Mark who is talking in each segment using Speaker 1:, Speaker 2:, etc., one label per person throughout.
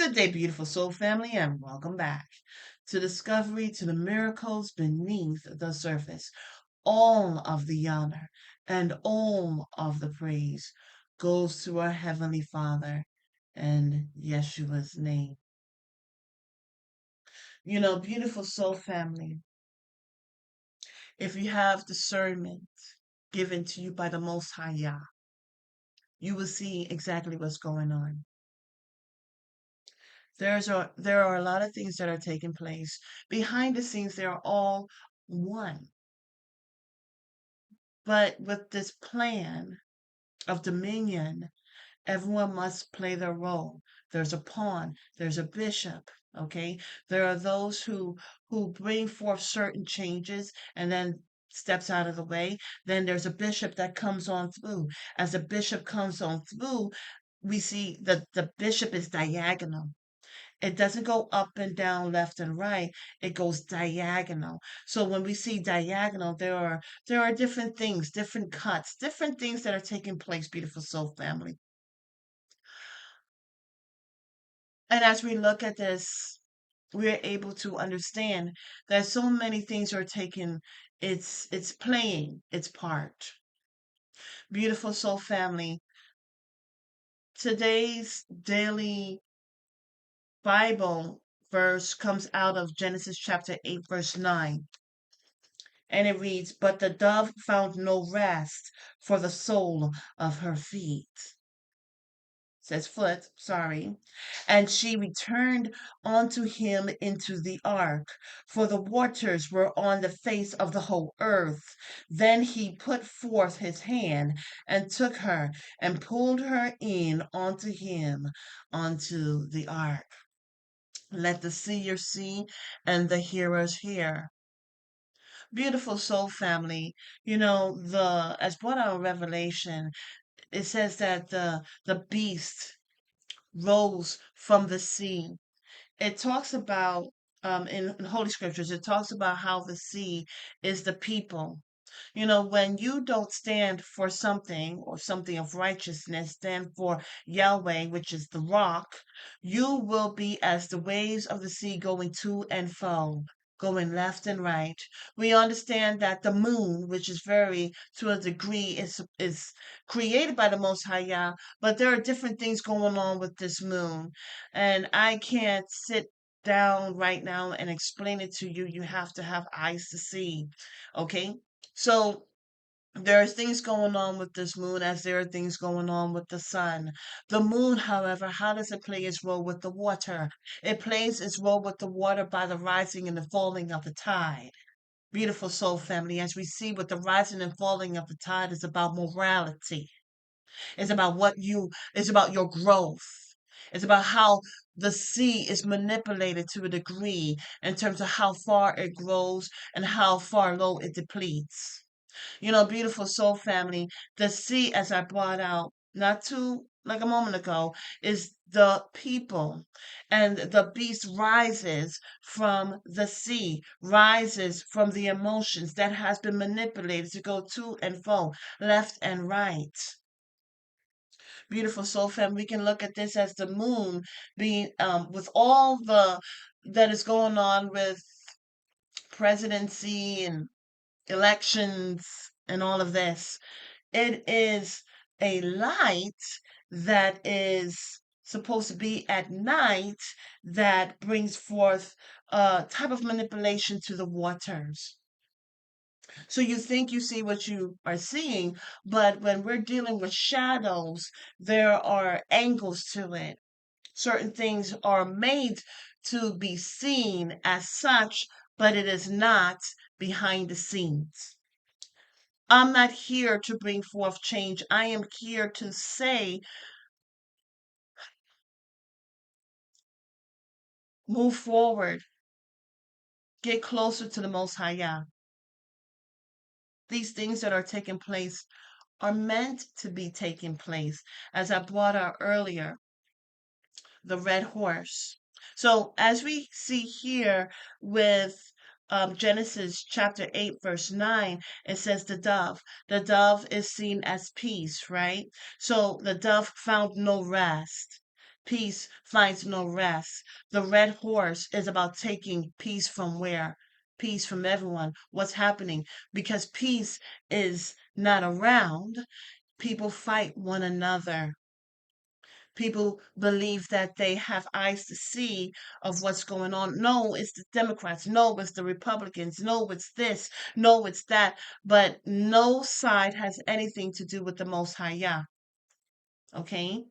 Speaker 1: Good day, beautiful soul family, and welcome back to discovery to the miracles beneath the surface. All of the honor and all of the praise goes to our Heavenly Father in Yeshua's name. Beautiful soul family, if you have discernment given to you by the Most High Yah, you will see exactly what's going on. There are a lot of things that are taking place. Behind the scenes, they are all one. But with this plan of dominion, everyone must play their role. There's a pawn, there's a bishop, okay? There are those who bring forth certain changes and then steps out of the way. Then there's a bishop that comes on through. As the bishop comes on through, we see that the bishop is diagonal. It doesn't go up and down, left and right. It goes diagonal. So when we see diagonal, there are different things, different cuts, different things that are taking place, beautiful soul family. And as we look at this, we're able to understand that so many things are taking it's playing its part. Beautiful soul family, today's daily Bible verse comes out of Genesis chapter 8, verse 9. And it reads, "But the dove found no rest for the sole of her feet." Says foot, sorry. "And she returned unto him into the ark, for the waters were on the face of the whole earth. Then he put forth his hand and took her and pulled her in unto him unto the ark." Let the seer see and the hearers hear. Beautiful soul family, the as brought out in Revelation, it says that the beast rose from the sea. It talks about in Holy Scriptures, it talks about how the sea is the people. When you don't stand for something or something of righteousness, stand for Yahweh, which is the rock, you will be as the waves of the sea going to and fro, going left and right. We understand that the moon, which is very, to a degree, is created by the Most High Yah, but there are different things going on with this moon. And I can't sit down right now and explain it to you. You have to have eyes to see. Okay? So there's things going on with this moon as there are things going on with the sun. The moon, however, how does it play its role with the water? It plays its role with the water by the rising and the falling of the tide. Beautiful soul family, as we see what the rising and falling of the tide is about morality. It's about it's about your growth. It's about how the sea is manipulated to a degree in terms of how far it grows and how far low it depletes. Beautiful soul family, the sea, as I brought out not too like a moment ago, is the people. And the beast rises from the sea, rises from the emotions that has been manipulated to go to and fro, left and right. Beautiful soul family, we can look at this as the moon being with all the that is going on with presidency and elections and all of this. It is a light that is supposed to be at night that brings forth a type of manipulation to the waters. So you think you see what you are seeing, but when we're dealing with shadows, there are angles to it. Certain things are made to be seen as such, but it is not behind the scenes. I'm not here to bring forth change. I am here to say, move forward, get closer to the Most High Yah. These things that are taking place are meant to be taking place. As I brought out earlier, the red horse. So as we see here with Genesis chapter 8, verse 9, it says the dove. The dove is seen as peace, right? So the dove found no rest. Peace finds no rest. The red horse is about taking peace from where? Peace from everyone. What's happening? Because peace is not around, people fight one another. People believe that they have eyes to see of what's going on. No, it's the Democrats. No, it's the Republicans. No, it's this. No, it's that. But no side has anything to do with the Most High Yah. Okay?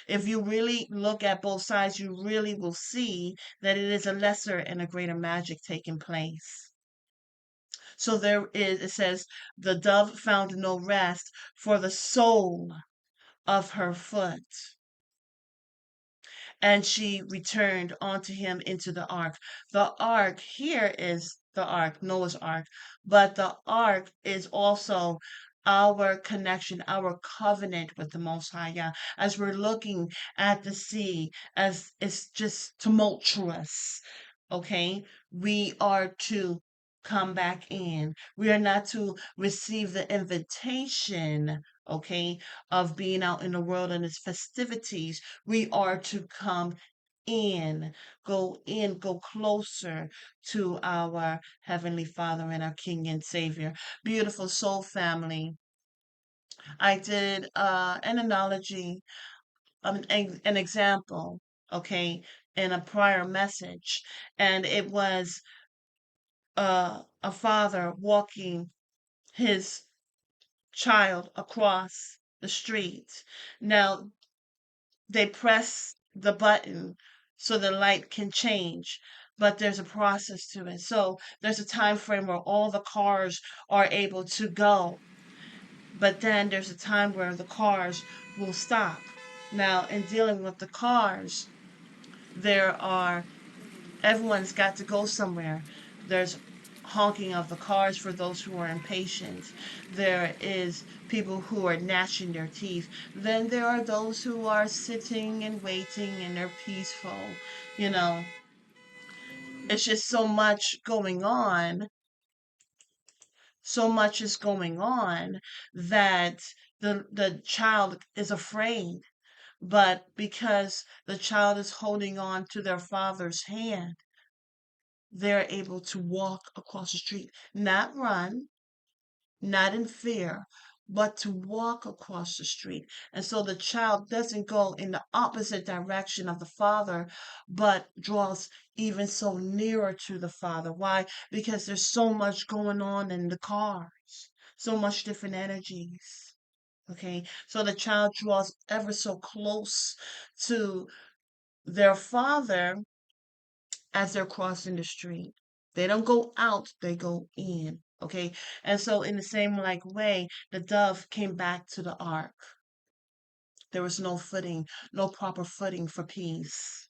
Speaker 1: If you really look at both sides, you really will see that it is a lesser and a greater magic taking place. So there is, it says, the dove found no rest for the sole of her foot. And she returned unto him into the ark. The ark here is the ark, Noah's ark, but the ark is also our connection, our covenant with the Most High Yah. As we're looking at the sea, as it's just tumultuous, okay, we are to come back in. We are not to receive the invitation, okay, of being out in the world and its festivities. We are to come in, go closer to our Heavenly Father and our King and Savior. Beautiful soul family. I did an analogy, an example, okay, in a prior message, and it was a father walking his child across the street. Now, they press the button so the light can change, but there's a process to it. So there's a time frame where all the cars are able to go, but then there's a time where the cars will stop. Now, in dealing with the cars, there are everyone's got to go somewhere. There's honking of the cars for those who are impatient. There is people who are gnashing their teeth. Then there are those who are sitting and waiting and they're peaceful. You know, it's just so much going on. So much is going on that the child is afraid. But because the child is holding on to their father's hand, they're able to walk across the street, not run, not in fear, but to walk across the street. And so the child doesn't go in the opposite direction of the father, but draws even so nearer to the father. Why? Because there's so much going on in the cars, so much different energies. Okay, so the child draws ever so close to their father as they're crossing the street. They don't go out, they go in. Okay. And so in the same like way, the dove came back to the ark. There was no footing, no proper footing for peace.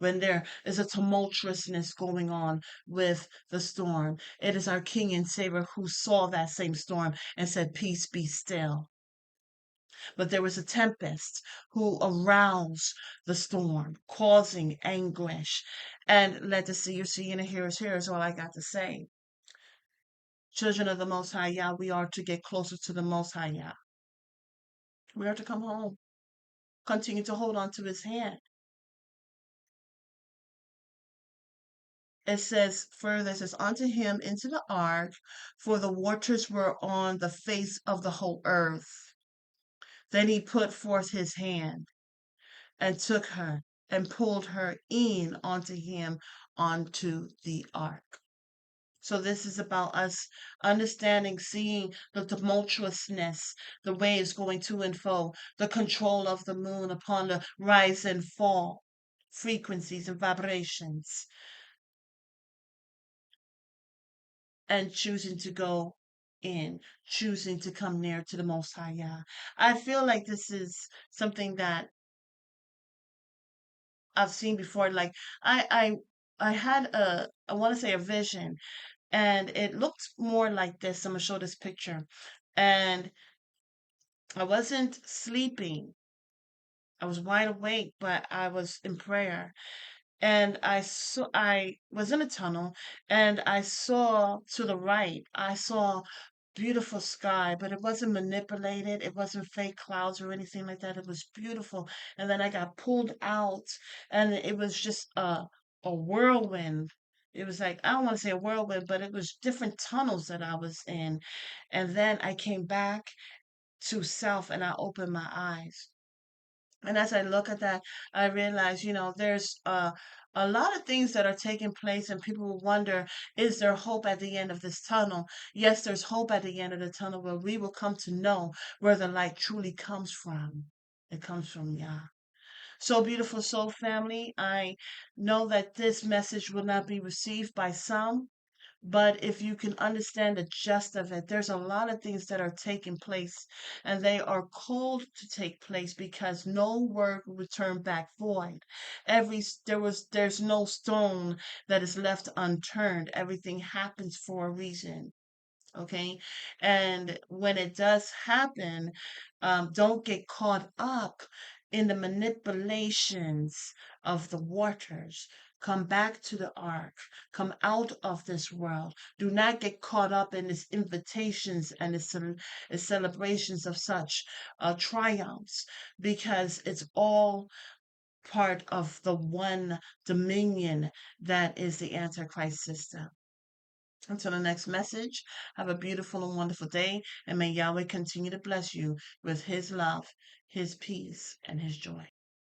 Speaker 1: When there is a tumultuousness going on with the storm, it is our King and Savior who saw that same storm and said, peace be still. But there was a tempest who aroused the storm, causing anguish. And let the seer see and the hearers hear is all I got to say. Children of the Most High Yah, we are to get closer to the Most High Yah. We are to come home. Continue to hold on to his hand. It says further, it says, unto him into the ark, for the waters were on the face of the whole earth. Then he put forth his hand and took her and pulled her in onto him onto the ark. So this is about us understanding, seeing the tumultuousness, the waves going to and fro, the control of the moon upon the rise and fall, frequencies and vibrations, and choosing to go in, choosing to come near to the Most High Yah. I feel like this is something that I've seen before. Like I I had I want to say a vision, and it looked more like this. I'm gonna show this picture, and I wasn't sleeping. I was wide awake, but I was in prayer, and I was in a tunnel, and I saw to the right. I saw beautiful sky, but it wasn't manipulated. It wasn't fake clouds or anything like that. It was beautiful. And then I got pulled out, and it was just a whirlwind. It was like, I don't want to say a whirlwind, but it was different tunnels that I was in. And then I came back to self and I opened my eyes. And as I look at that, I realize, there's a lot of things that are taking place, and people will wonder, is there hope at the end of this tunnel? Yes, there's hope at the end of the tunnel where we will come to know where the light truly comes from. It comes from Yah. So, beautiful soul family, I know that this message will not be received by some. But if you can understand the gist of it, there's a lot of things that are taking place, and they are called to take place because no word will return back void. There's no stone that is left unturned. Everything happens for a reason. Okay. And when it does happen, don't get caught up in the manipulations of the waters. Come back to the ark. Come out of this world. Do not get caught up in its invitations and its celebrations of such triumphs, because it's all part of the one dominion that is the Antichrist system. Until the next message, have a beautiful and wonderful day, and may Yahweh continue to bless you with His love, His peace, and His joy.